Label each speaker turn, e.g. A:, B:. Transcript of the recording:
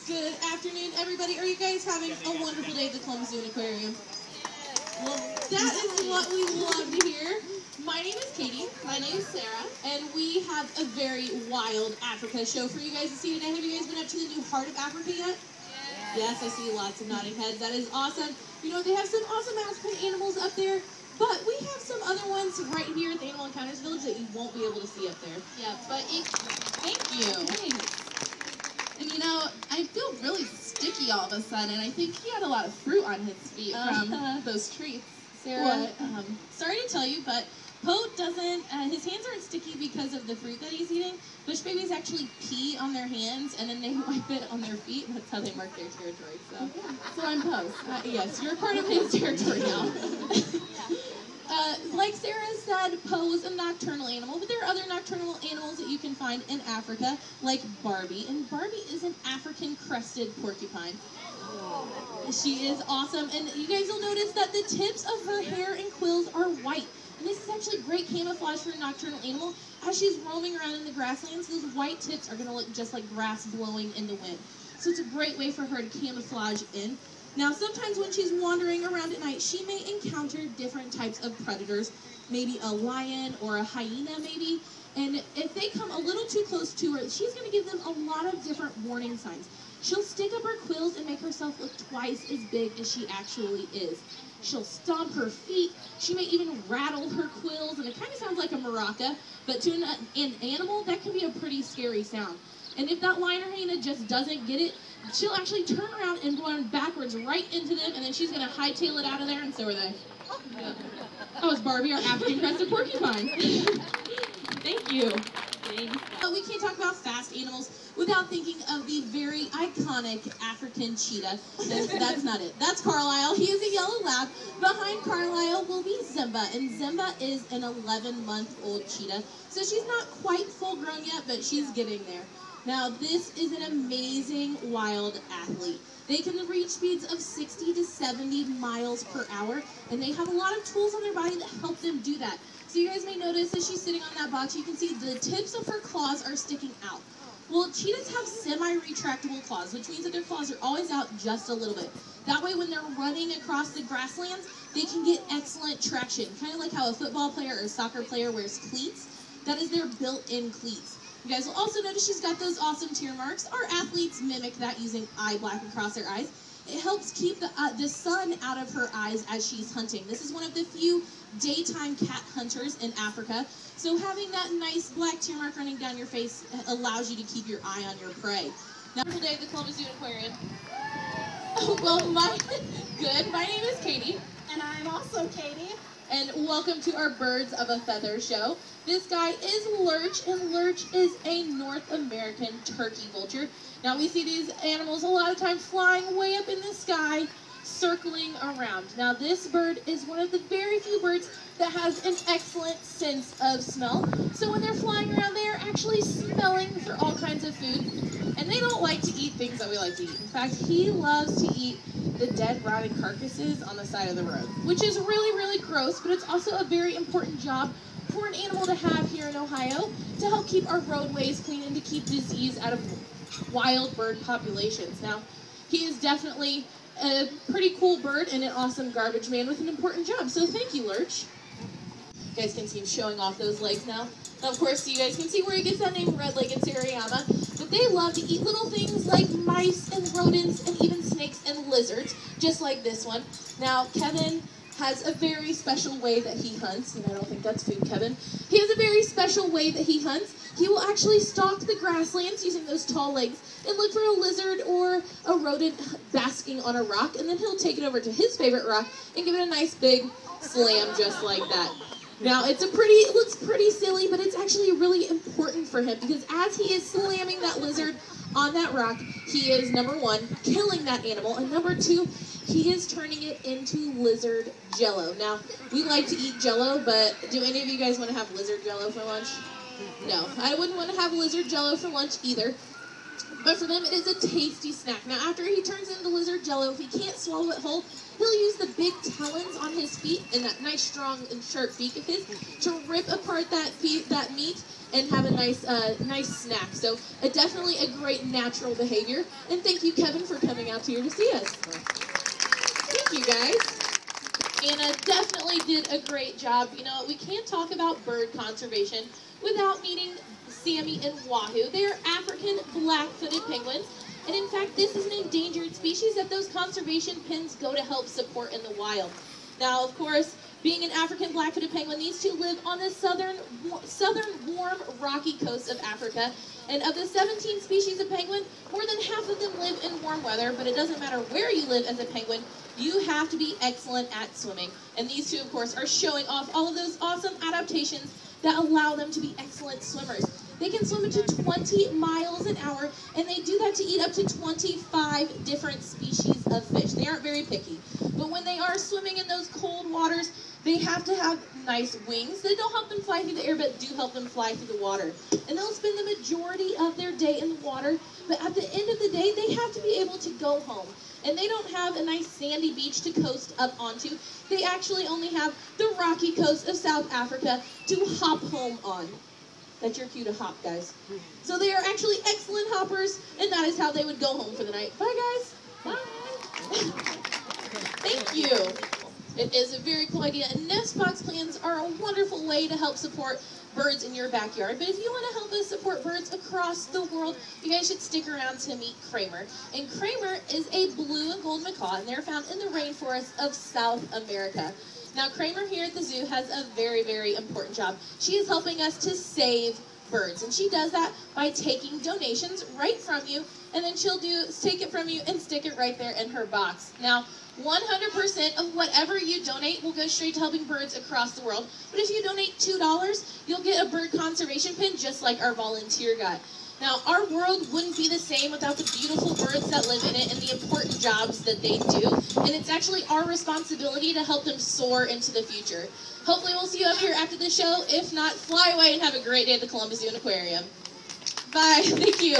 A: Good afternoon, everybody. Are you guys having a wonderful day at the Columbus Zoo and Aquarium? Well, that is what we love to hear. My name is Katie.
B: My name is Sarah.
A: And we have a very wild Africa show for you guys to see today. Have you guys been up to the new Heart of Africa yet? Yes, I see lots of nodding heads. That is awesome. You know, they have some awesome African animals up there, but we have some other ones right here at the Animal Encounters Village that you won't be able to see up there.
B: Yeah, but thank you.
A: Thanks.
B: And you know, I feel really sticky all of a sudden. I think he had a lot of fruit on his feet from those treats.
A: Sarah, sorry to tell you, but Poe doesn't, his hands aren't sticky because of the fruit that he's eating. Bush babies actually pee on their hands and then they wipe it on their feet. That's how they mark their territory.
B: So I'm Poe.
A: Yes, you're part of his territory now. Like Sarah said, Poe is a nocturnal animal, but there are other nocturnal animals that you can find in Africa, like Barbie. And Barbie is an African crested porcupine. She is awesome, and you guys will notice that the tips of her hair and quills are white. And this is actually great camouflage for a nocturnal animal. As she's roaming around in the grasslands, those white tips are going to look just like grass blowing in the wind. So it's a great way for her to camouflage in. Now, sometimes when she's wandering around at night, she may encounter different types of predators, maybe a lion or a hyena maybe. And if they come a little too close to her, she's going to give them a lot of different warning signs. She'll stick up her quills and make herself look twice as big as she actually is. She'll stomp her feet. She may even rattle her quills, and it kind of sounds like a maraca, but to an animal, that can be a pretty scary sound. And if that lion or hyena just doesn't get it, she'll actually turn around and run backwards right into them, and then she's going to hightail it out of there, and so are they. That was Barbie, our African crested porcupine. Thank you. We can't talk about fast animals without thinking of the very iconic African cheetah. That's not it. That's Carlisle. He is a yellow lab. Behind Carlisle will be Zimba, and Zimba is an 11-month-old cheetah. So she's not quite full grown yet, but she's getting there. Now, this is an amazing wild athlete. They can reach speeds of 60 to 70 miles per hour, and they have a lot of tools on their body that help them do that. So you guys may notice as she's sitting on that box, you can see the tips of her claws are sticking out. Well, cheetahs have semi-retractable claws, which means that their claws are always out just a little bit. That way, when they're running across the grasslands, they can get excellent traction, kind of like how a football player or a soccer player wears cleats. That is their built-in cleats. You guys will also notice she's got those awesome tear marks. Our athletes mimic that using eye black across their eyes. It helps keep the sun out of her eyes as she's hunting. This is one of the few daytime cat hunters in Africa. So having that nice black tear mark running down your face allows you to keep your eye on your prey. Now, wonderful day at the Columbus Zoo and Aquarium. Oh, well, my name is Katie.
B: And I'm also Katie.
A: And welcome to our Birds of a Feather show. This guy is Lurch, and Lurch is a North American turkey vulture. Now, we see these animals a lot of times flying way up in the sky, circling around. Now, this bird is one of the very few birds that has an excellent sense of smell. So when they're flying around, they are actually smelling for all kinds of food. And they don't like to eat things that we like to eat. In fact, he loves to eat the dead, rotting carcasses on the side of the road, which is really, really gross, but it's also a very important job for an animal to have here in Ohio to help keep our roadways clean and to keep disease out of wild bird populations. Now, he is definitely a pretty cool bird and an awesome garbage man with an important job, so thank you, Lurch. You guys can see him showing off those legs now. Now, of course, you guys can see where he gets that name, red-legged Sarayama. But they love to eat little things like mice and rodents and even snakes and lizards, just like this one. Now, Kevin has a very special way that he hunts, and I don't think that's food, Kevin. He has a very special way that he hunts. He will actually stalk the grasslands using those tall legs and look for a lizard or a rodent basking on a rock, and then he'll take it over to his favorite rock and give it a nice big slam just like that. Now, it looks pretty silly, but it's actually really important for him because as he is slamming that lizard on that rock, he is, number one, killing that animal, and number two, he is turning it into lizard jello. Now, we like to eat jello, but do any of you guys want to have lizard jello for lunch? No, I wouldn't want to have lizard jello for lunch either. But for them, it is a tasty snack. Now, after he turns into lizard Jell-O, if he can't swallow it whole, he'll use the big talons on his feet and that nice, strong, and sharp beak of his to rip apart that meat and have a nice snack. So definitely a great natural behavior. And thank you, Kevin, for coming out here to see us. Thank you, guys. Anna definitely did a great job. You know, we can't talk about bird conservation without meeting Sammy and Wahoo. They are African black-footed penguins. And in fact, this is an endangered species that those conservation pins go to help support in the wild. Now, of course, being an African black-footed penguin, these two live on the southern warm, rocky coast of Africa. And of the 17 species of penguin, more than half of them live in warm weather, but it doesn't matter where you live as a penguin, you have to be excellent at swimming. And these two, of course, are showing off all of those awesome adaptations that allow them to be excellent swimmers. They can swim up to 20 miles an hour, and they do that to eat up to 25 different species of fish. They aren't very picky. But when they are swimming in those cold waters, they have to have nice wings. They don't help them fly through the air, but do help them fly through the water. And they'll spend the majority of their day in the water, but at the end of the day, they have to be able to go home. And they don't have a nice sandy beach to coast up onto. They actually only have the rocky coast of South Africa to hop home on. That's your cue to hop, guys. So they are actually excellent hoppers, and that is how they would go home for the night. Bye, guys. Bye. Thank you. It is a very cool idea, and nest box plans are a wonderful way to help support birds in your backyard. But if you want to help us support birds across the world, you guys should stick around to meet Kramer. And Kramer is a blue and gold macaw, and they're found in the rainforests of South America. Now, Kramer here at the zoo has a very, very important job. She is helping us to save birds, and she does that by taking donations right from you, and then she'll take it from you and stick it right there in her box. Now, 100% of whatever you donate will go straight to helping birds across the world. But if you donate $2, you'll get a bird conservation pin just like our volunteer got. Now, our world wouldn't be the same without the beautiful birds that live in it and the important jobs that they do. And it's actually our responsibility to help them soar into the future. Hopefully we'll see you up here after the show. If not, fly away and have a great day at the Columbus Zoo and Aquarium. Bye. Thank you.